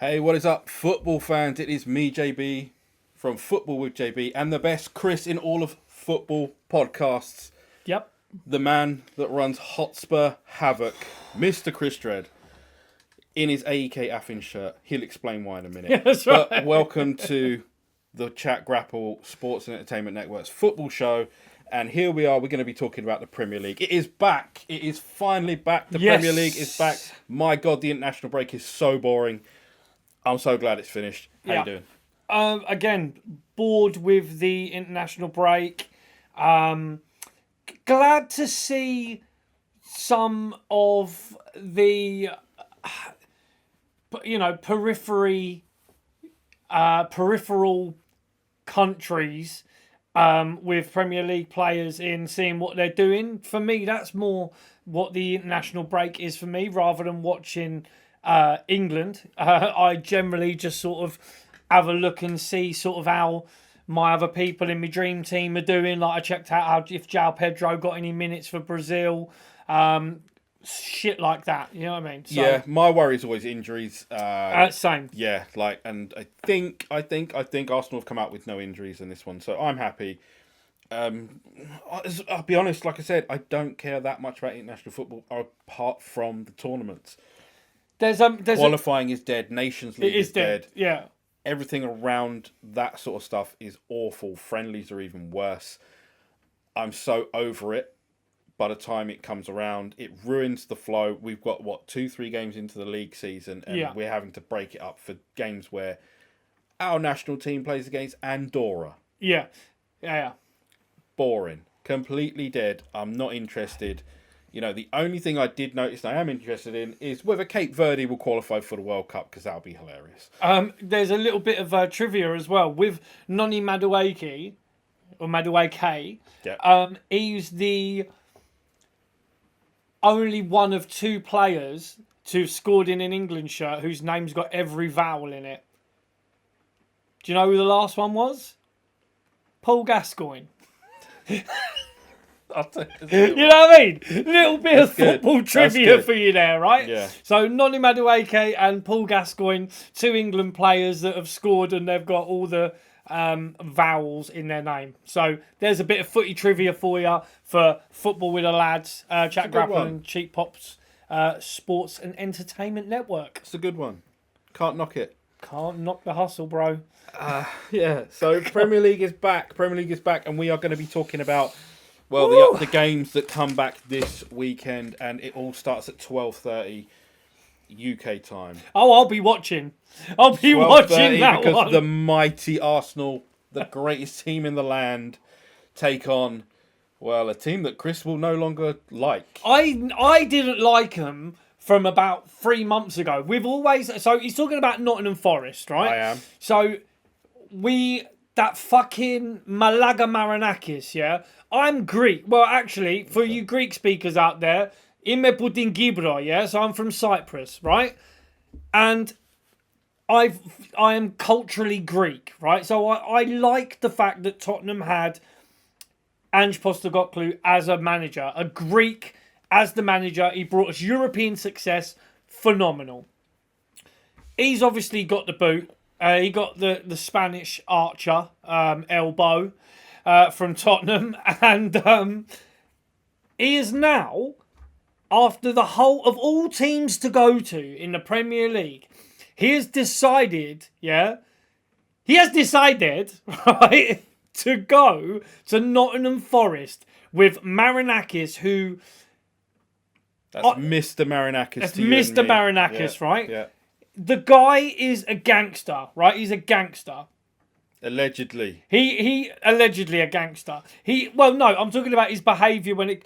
Hey, what is up, football fans? It is me, JB, from Football with JB, and the best Chris in all of football podcasts. Yep. The man that runs Hotspur Havoc, Mr. Chris Dredd, in his AEK Athens shirt. He'll explain why in a minute. Yeah, that's But right. welcome to the Chat Grapple Sports and Entertainment Network's football show. And here we are, we're going to be talking about the Premier League. It is back. It is finally back. The Yes. Premier League is back. My God, the international break is so boring. I'm so glad it's finished. How Yeah. you doing? Again, bored with the international break. Glad to see some of the, peripheral countries with Premier League players in, seeing what they're doing. For me, that's more what the international break is for me, rather than watching England. I generally just sort of have a look and see sort of how my other people in my dream team are doing. Like I checked out how if João Pedro got any minutes for Brazil, shit like that. You know what I mean? So, Yeah, my worry is always injuries. same. Yeah, and I think Arsenal have come out with no injuries in this one, so I'm happy. I'll be honest, like I said, I don't care that much about international football apart from the tournaments. There's Qualifying is dead. Nations League it is dead. dead. Yeah. Everything around that sort of stuff is awful. Friendlies are even worse. I'm so over it. By the time it comes around, it ruins the flow. We've got 2-3 games into the league season, and Yeah. we're having to break it up for games where our national team plays against Andorra. Yeah. Yeah. Boring, completely dead. I'm not interested. You know, the only thing I did notice I am interested in is whether Cape Verde will qualify for the World Cup, because that'll be hilarious. There's a little bit of trivia as well with Noni Madueke or Madueke. Yeah. He's the only one of two players to have scored in an England shirt whose name's got every vowel in it. Do you know who the last one was? Paul Gascoigne. You know what I mean? Little bit of good. football That's trivia good. for you there, right? Yeah. So Noni Madueke and Paul Gascoigne, two England players that have scored and they've got all the vowels in their name. So there's a bit of footy trivia for you for Football with the Lads, Chat good Grapple one. and Cheap Pops Sports and Entertainment Network. It's a good one. Can't knock it. Can't knock the hustle, bro. Yeah, so Premier League is back. Premier League is back, and we are going to be talking about, well, the games that come back this weekend, and it all starts at 12:30 UK time. Oh, I'll be watching. I'll be watching that because one. the mighty Arsenal, the greatest team in the land, take on, well, a team that Chris will no longer like. I didn't like them from about 3 months ago. We've always... So he's talking about Nottingham Forest, right? I am. So that fucking Malaga Marinakis, yeah? I'm Greek. Well, actually, for you Greek speakers out there, Ime Gibro, yeah? So I'm from Cyprus, right? And I am culturally Greek, right? So I like the fact that Tottenham had Ange Postecoglou as a manager, a Greek as the manager. He brought us European success, phenomenal. He's obviously got the boot. He got the Spanish archer elbow from Tottenham, and he is now, after the whole of all teams to go to in the Premier League, he has decided, right, to go to Nottingham Forest with Marinakis, who... That's Mr. Marinakis. That's to you and Mr. me. Marinakis, right? Yeah. The guy is a gangster, right? He's a gangster. Allegedly. He allegedly a gangster. I'm talking about his behaviour when it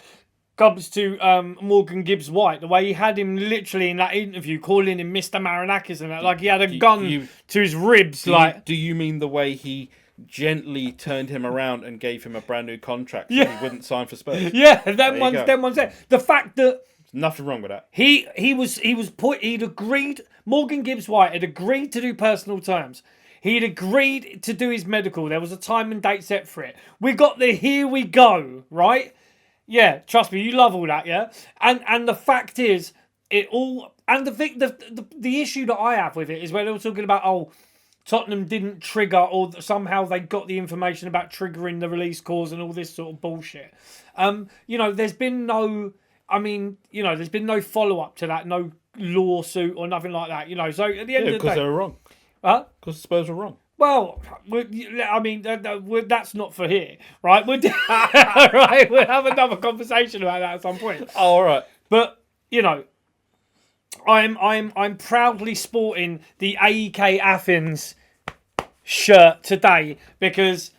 comes to Morgan Gibbs White. The way he had him literally in that interview calling him Mr. Marinakis and that, like he had a gun to his ribs. Do you mean the way he gently turned him around and gave him a brand new contract so he wouldn't sign for Spurs? Yeah, them ones there. The fact that Nothing wrong with that. he'd agreed. Morgan Gibbs White had agreed to do personal terms. He'd agreed to do his medical. There was a time and date set for it. We got the here we go, right? Yeah, trust me, you love all that, yeah? And the fact is, it all And the issue that I have with it is when they were talking about, Tottenham didn't trigger, or somehow they got the information about triggering the release clause and all this sort of bullshit. There's been no, there's been no follow up to that, no lawsuit or nothing like that. So at the end of the day, because they were wrong. Huh? Because Spurs were wrong. Well, that's not for here, right? Right, we'll have another conversation about that at some point. Oh, all right. But I'm proudly sporting the AEK Athens shirt today because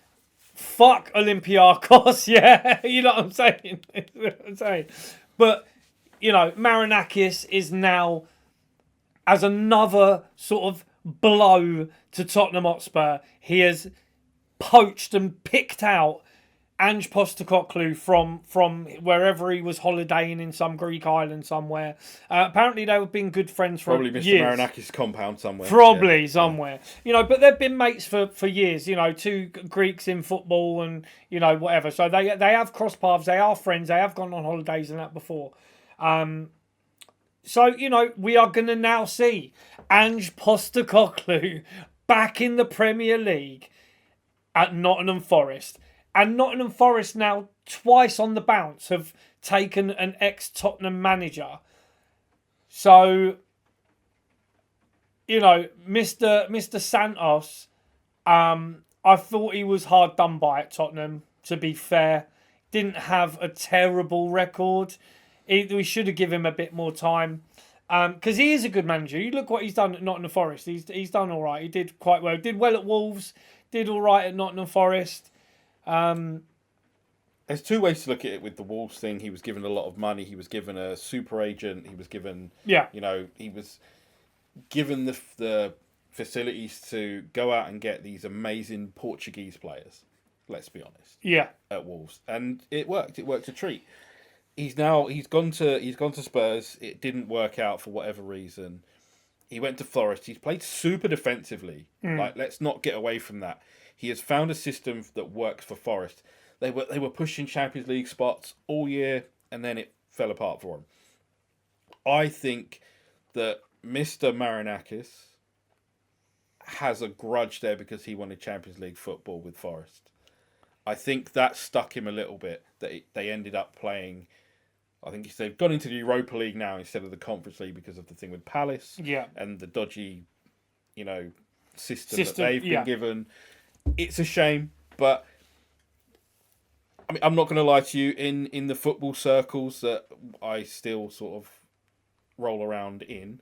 fuck Olympiacos, yeah, you know what I'm saying. But Marinakis is now, as another sort of blow to Tottenham Hotspur, he has poached and picked out Ange Postecoglou from wherever he was holidaying in some Greek island somewhere. Apparently they've been good friends for probably Mr. years. Marinakis' compound somewhere. Probably somewhere. But they've been mates for years. Two Greeks in football and whatever. So they have crossed paths. They are friends. They have gone on holidays and that before. So we are going to now see Ange Postecoglou back in the Premier League at Nottingham Forest. And Nottingham Forest now, twice on the bounce, have taken an ex-Tottenham manager. So, Mr. Santos, I thought he was hard done by at Tottenham, to be fair. Didn't have a terrible record. We should have given him a bit more time. Because he is a good manager. You look what he's done at Nottingham Forest. He's done all right. He did quite well. Did well at Wolves. Did all right at Nottingham Forest. There's two ways to look at it with the Wolves thing. He was given a lot of money. He was given a super agent. He was given, he was given the facilities to go out and get these amazing Portuguese players. Let's be honest. Yeah. At Wolves, and it worked. It worked a treat. He's gone to Spurs. It didn't work out for whatever reason. He went to Forest. He's played super defensively. Like, let's not get away from that. He has found a system that works for Forest. They were pushing Champions League spots all year, and then it fell apart for him. I think that Mr. Marinakis has a grudge there because he wanted Champions League football with Forest. I think that stuck him a little bit, that they ended up playing. I think they've gone into the Europa League now instead of the Conference League because of the thing with Palace and the dodgy, system that they've been given. It's a shame, but I'm not going to lie to you. In the football circles that I still sort of roll around in,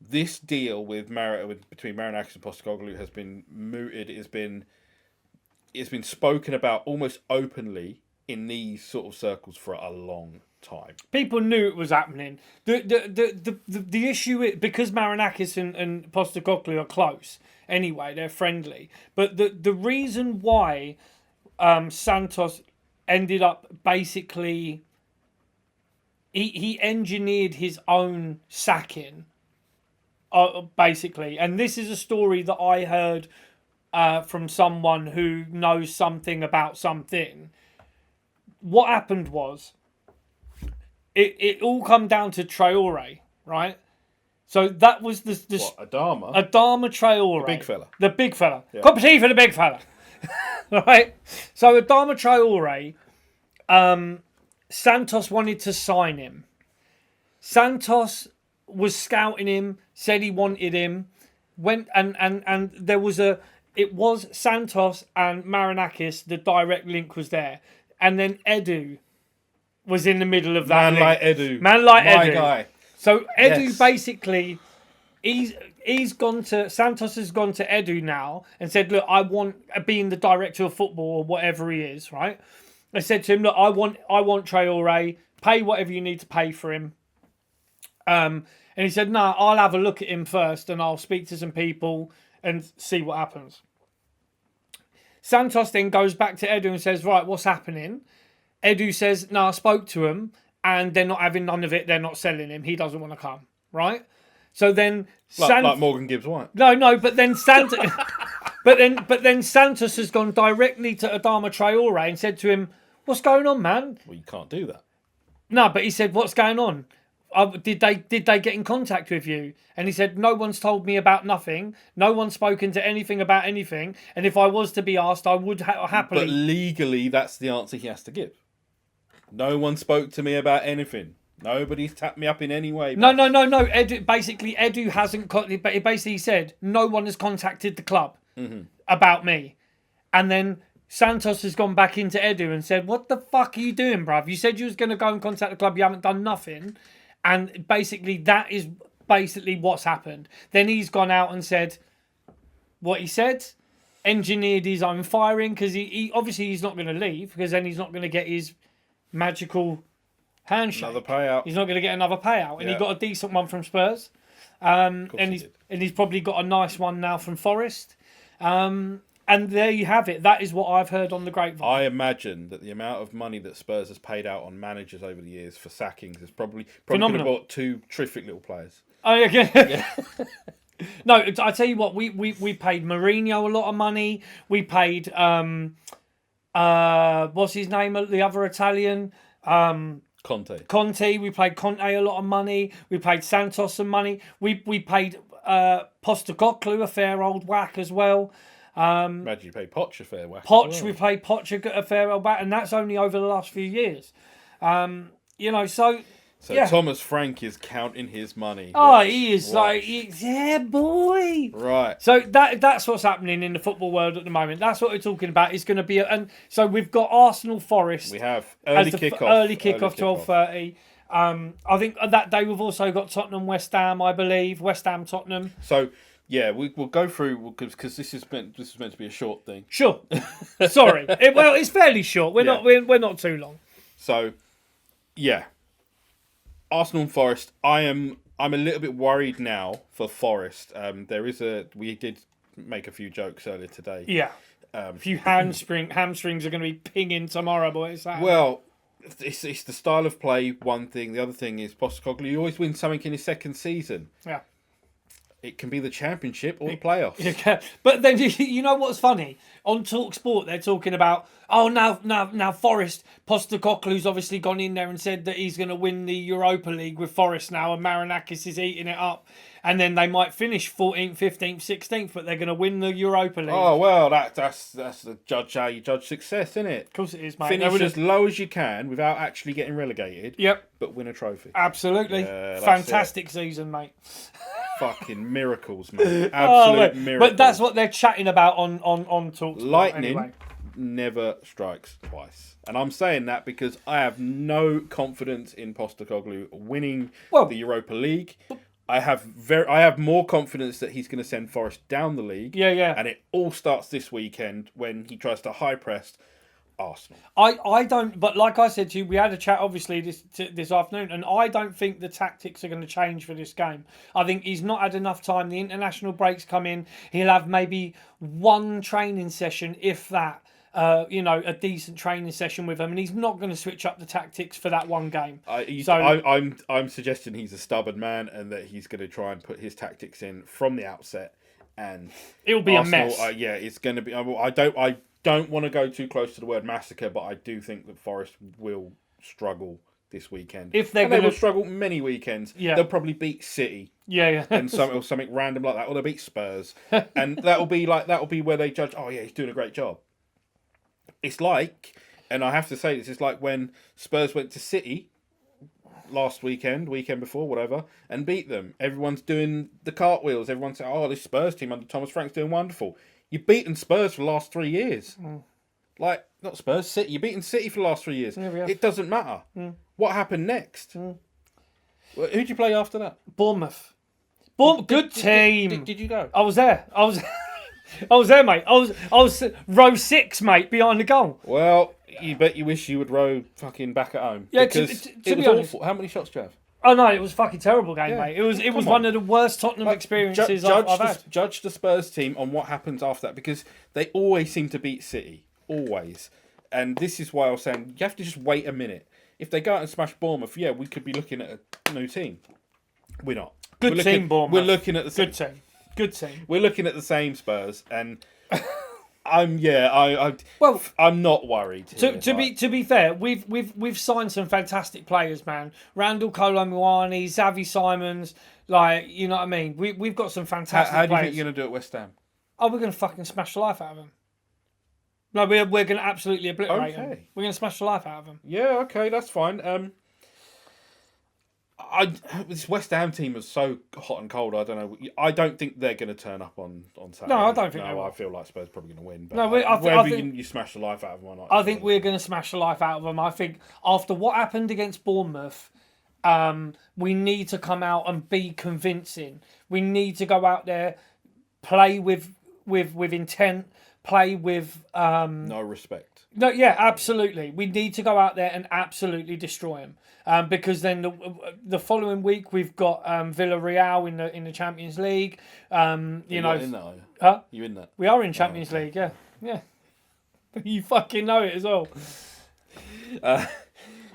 this deal between Marinakis and Postecoglou has been mooted. It's been spoken about almost openly in these sort of circles for a long time. People knew it was happening. The issue is, because Marinakis and Postecoglou are close anyway, they're friendly. But the reason why Santos ended up basically he engineered his own sacking, basically. And this is a story that I heard from someone who knows something about something. What happened was, it all come down to Traore, right? So that was the Adama? Adama Traore. The big fella. Yeah. Competition for the big fella. Right? So Adama Traore, Santos wanted to sign him. Santos was scouting him, said he wanted him, went and there was it was Santos and Marinakis, the direct link was there. And then Edu was in the middle of that. Man like Edu. My guy. So Edu basically, Santos has gone to Edu now and said, look, I want, being the director of football or whatever he is, right? I said to him, look, I want Traore, pay whatever you need to pay for him. And he said, no, I'll have a look at him first and I'll speak to some people and see what happens. Santos then goes back to Edu and says, right, what's happening? Edu says, no, I spoke to him and they're not having none of it. They're not selling him. He doesn't want to come, right? So then... Like Morgan Gibbs-White. No, but then Santos... but then Santos has gone directly to Adama Traore and said to him, what's going on, man? Well, you can't do that. No, but he said, what's going on? did they get in contact with you? And he said, no one's told me about nothing. No one's spoken to anything about anything. And if I was to be asked, I would happily. But legally, that's the answer he has to give. No one spoke to me about anything. Nobody's tapped me up in any way. No. Edu hasn't. But it basically said no one has contacted the club about me, and then Santos has gone back into Edu and said, "What the fuck are you doing, bruv? You said you was going to go and contact the club. You haven't done nothing." And basically, that is basically what's happened. Then he's gone out and said what he said, engineered his own firing because he obviously he's not going to leave because then he's not going to get his magical handshake. Another payout. He's not going to get another payout, and he Yeah. got a decent one from Spurs, and he did. he's probably got a nice one now from Forest. And there you have it. That is what I've heard on the grapevine. I imagine that the amount of money that Spurs has paid out on managers over the years for sackings is probably could have Phenomenal. bought two terrific little players. Oh yeah. No, I tell you what, we paid Mourinho a lot of money. We paid what's his name? The other Italian. Conte. We paid Conte a lot of money. We paid Santos some money. We paid Postecoglou a fair old whack as well. Imagine you pay Poch a fair whack. Poch, we paid Poch a fair old whack, and that's only over the last few years. So yeah. Thomas Frank is counting his money. Oh, he is yeah, boy. Right. So that's what's happening in the football world at the moment. That's what we're talking about. It's going to be, and so we've got Arsenal Forest. We have as early the kickoff. Early kickoff, 12:30. I think that day we've also got Tottenham, West Ham, I believe. West Ham, Tottenham. So yeah, we'll go through because this is meant to be a short thing. Sure. Sorry. It's fairly short. We're not too long. So yeah, Arsenal and Forest. I'm a little bit worried now for Forest. We did make a few jokes earlier today. Yeah. A few hamstrings are going to be pinging tomorrow, boys. Well, it's the style of play. One thing. The other thing is Postecoglou. He always wins something in his second season. Yeah. It can be the championship or the playoffs. Yeah. But then you know what's funny? On TalkSport, they're talking about now Forest. Postecoglou's obviously gone in there and said that he's going to win the Europa League with Forest now, and Marinakis is eating it up. And then they might finish 14th, 15th, 16th, but they're going to win the Europa League. Oh well, that's the judge how you judge success, isn't it? Of course it is, mate. Finish as low as you can without actually getting relegated. Yep. But win a trophy. Absolutely. Fantastic season, mate. Fucking miracles, man. Absolute miracles. But that's what they're chatting about on TalkSport. Lightning anyway. never strikes twice. And I'm saying that because I have no confidence in Postecoglou winning the Europa League. I have more confidence that he's going to send Forest down the league. Yeah. And it all starts this weekend when he tries to high press Arsenal. I don't, but like I said to you, we had a chat obviously this afternoon, and I don't think the tactics are going to change for this game. I think he's not had enough time. The international breaks come in. He'll have maybe one training session, if that. A decent training session with him, and he's not going to switch up the tactics for that one game. I'm suggesting he's a stubborn man and that he's going to try and put his tactics in from the outset, and it'll be Arsenal, a mess. It's going to be. I don't want to go too close to the word massacre, but I do think that Forest will struggle this weekend. If they will struggle many weekends. Yeah. They'll probably beat City. Yeah. And something random like that, or they'll beat Spurs, and that'll be where they judge. Oh yeah, he's doing a great job. It's like, and I have to say this, it's like when Spurs went to City last weekend before, whatever, and beat them. Everyone's doing the cartwheels. Everyone's saying, oh, this Spurs team under Thomas Frank's doing wonderful. You've beaten Spurs for the last 3 years. Like, not Spurs, City. You've beaten City for the last 3 years. Yeah, it doesn't matter. What happened next? Well, who'd you play after that? Bournemouth. Good team. Did you go? I was there. I was there, mate. I was row 6, mate, behind the goal. Well, you bet you wish you would row fucking back at home. Yeah, because to be was honest, awful. How many shots do you have? Oh no, it was a fucking terrible game, mate. It was one of the worst Tottenham experiences I've had. Judge the Spurs team on what happens after that, because they always seem to beat City. Always. And this is why I was saying you have to just wait a minute. If they go out and smash Bournemouth, we could be looking at a new team. We're not. Good team, Bournemouth. We're looking at the Good team. We're looking at the same Spurs, and Well, I'm not worried. To be fair, we've signed some fantastic players, man. Randall Kolo Muani, Xavi Simons, like, you know what I mean. We've got some fantastic how do you players. think you're gonna do at West Ham? Oh, we're gonna fucking smash the life out of them. No, we're gonna absolutely obliterate them. We're gonna smash the life out of them. Yeah, okay, that's fine. This West Ham team is so hot and cold. I don't know. I don't think they're going to turn up on Saturday. No, I don't think they will. I feel like Spurs are probably going to win. But No, I think you smash the life out of them. Why not? I think we're going to smash the life out of them. I think after what happened against Bournemouth, we need to come out and be convincing. We need to go out there, play with intent, play with no respect. No, yeah, absolutely. We need to go out there and absolutely destroy them. Because then the following week we've got Villarreal in the Champions League. You know, in that, are you? Huh? You in that? We are in Champions League. Yeah, yeah. You fucking know it as well.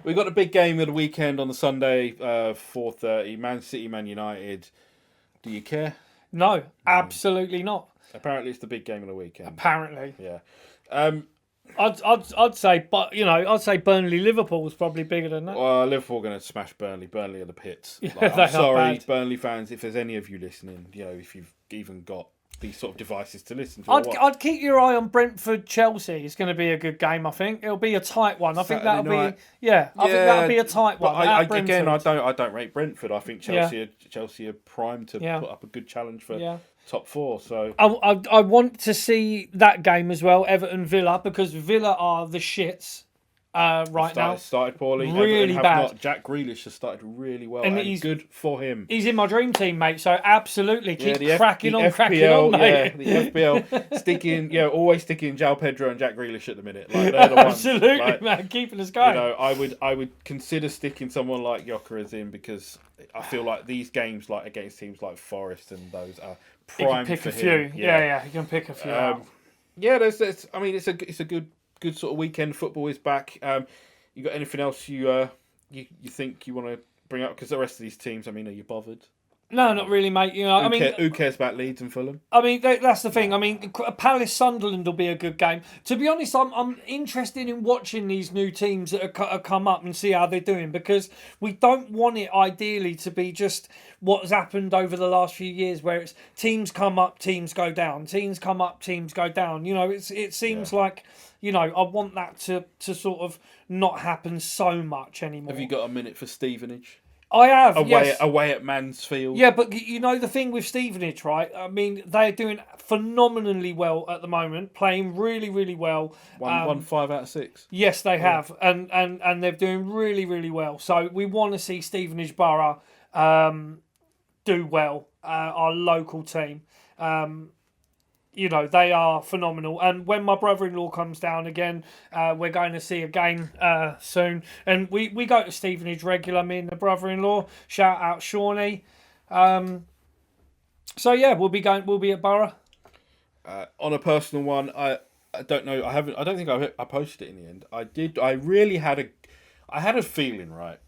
We've got the big game of the weekend on the Sunday, 4:30. Man City, Man United. Do you care? No, absolutely not. Apparently, it's the big game of the weekend. Apparently, yeah. I'd say, but I'd say Burnley Liverpool was probably bigger than that. Well, Liverpool are going to smash Burnley. Burnley are the pits. Yeah, Like, they I'm are sorry, bad. Burnley fans. If there's any of you listening, if you've even got these sort of devices to listen to, I'd keep your eye on Brentford Chelsea. It's going to be a good game. I think it'll be a tight one. I think that'll be I think that'll be a tight one. But again, I don't rate Brentford. I think Chelsea are primed to put up a good challenge for top four. So I want to see that game as well, Everton Villa, because Villa are the shits now. Started poorly. Really bad. Jack Grealish has started really well, And and he's good for him. He's in my dream team, mate. So absolutely keep the cracking on, FPL, mate. the FPL always sticking João Pedro and Jack Grealish at the minute. Like, they're the ones. Absolutely, man, keeping us going. I would consider sticking someone like Gyökeres in, because I feel like these games, like against teams like Forest and those, are primed pick for a him. few. Yeah, you can pick a few. Out. Yeah, there's. I mean, it's a good sort of weekend. Football is back. You got anything else you think you want to bring up? Because the rest of these teams, I mean, are you bothered? No, not really, mate. Who cares about Leeds and Fulham? I mean, that's the thing. I mean, Palace Sunderland will be a good game. To be honest, I'm interested in watching these new teams that have come up and see how they're doing, because we don't want it ideally to be just what's happened over the last few years, where it's teams come up, teams go down, teams come up, teams go down. It seems like, I want that to sort of not happen so much anymore. Have you got a minute for Stevenage? I have, away at Mansfield. Yeah, but the thing with Stevenage, right? I mean, they're doing phenomenally well at the moment, playing really, really well. Won 5 out of 6. Yes, they have, and they're doing really, really well. So we want to see Stevenage Borough do well. Our local team. They are phenomenal. And when my brother-in-law comes down again, we're going to see a game soon. And we go to Stevenage regular, me and the brother-in-law. Shout out Shawnee. So yeah, we'll be at Borough. On a personal one, I don't know. I don't think I posted it in the end. I did. I really had a feeling, right,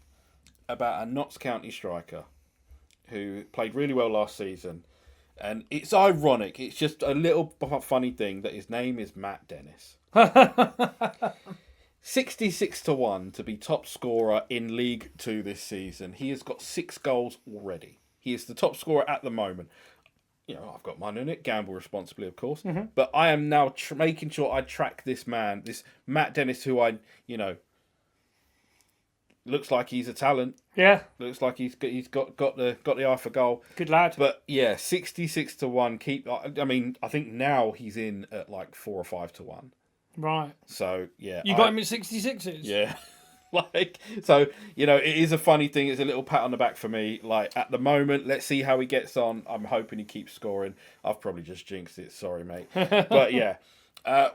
about a Notts County striker who played really well last season. And it's ironic. It's just a little funny thing that his name is Matt Dennis. 66-1 to be top scorer in League 2 this season. He has got 6 goals already. He is the top scorer at the moment. I've got mine in it. Gamble responsibly, of course. Mm-hmm. But I am now making sure I track this man, this Matt Dennis, who looks like he's a talent. Yeah. Looks like he's got the eye for goal. Good lad. But yeah, 66-1. I mean, I think now he's in at like 4 or 5-1. Right. So yeah. You got him at 66s? Yeah. it is a funny thing. It's a little pat on the back for me. Like, at the moment, let's see how he gets on. I'm hoping he keeps scoring. I've probably just jinxed it. Sorry, mate. But yeah.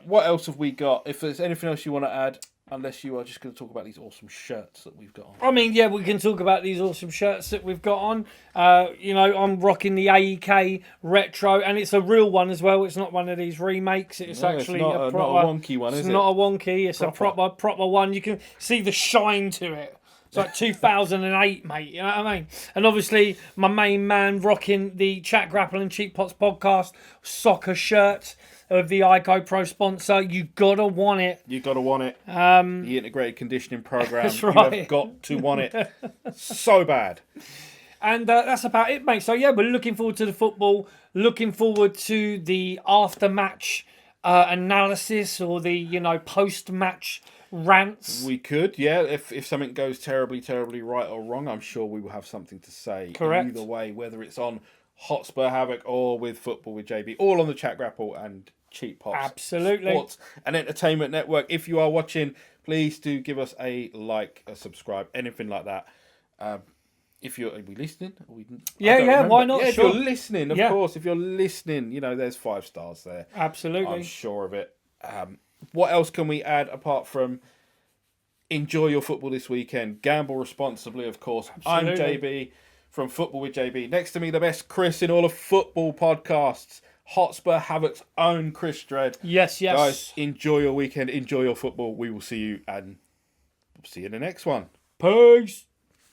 What else have we got? If there's anything else you want to add, unless you are just going to talk about these awesome shirts that we've got on. I mean, yeah, we can talk about these awesome shirts that we've got on. I'm rocking the AEK Retro, and it's a real one as well. It's not one of these remakes. It's actually not a proper, not a wonky one, is it? It's not a wonky. It's a proper one. You can see the shine to it. It's like 2008, mate. You know what I mean? And obviously, my main man rocking the Chat Grapple and Cheap Pots podcast soccer shirt of the ICO Pro sponsor. You gotta want it. You gotta want it. The integrated conditioning program. That's You right. have got to want it so bad. And that's about it, mate. So, yeah, we're looking forward to the football, looking forward to the after-match analysis or the, post-match rants. We could, yeah. If something goes terribly, terribly right or wrong, I'm sure we will have something to say. Correct. Either way, whether it's on Hotspur Havoc or with Football with JB, all on the Chat Grapple and Cheap Pots. Absolutely. Sports and Entertainment Network. If you are watching, please do give us a like, a subscribe, anything like that. Are we listening? Yeah, why not? Yeah, Sure. if you're listening, of course. If you're listening, there's 5 stars there. Absolutely. I'm sure of it. What else can we add apart from enjoy your football this weekend? Gamble responsibly, of course. Absolutely. I'm JB from Football with JB. Next to me, the best Chris in all of football podcasts. Hotspur Havoc's own Chris Dredd. Yes. Guys, enjoy your weekend. Enjoy your football. We will see you and see you in the next one. Peace.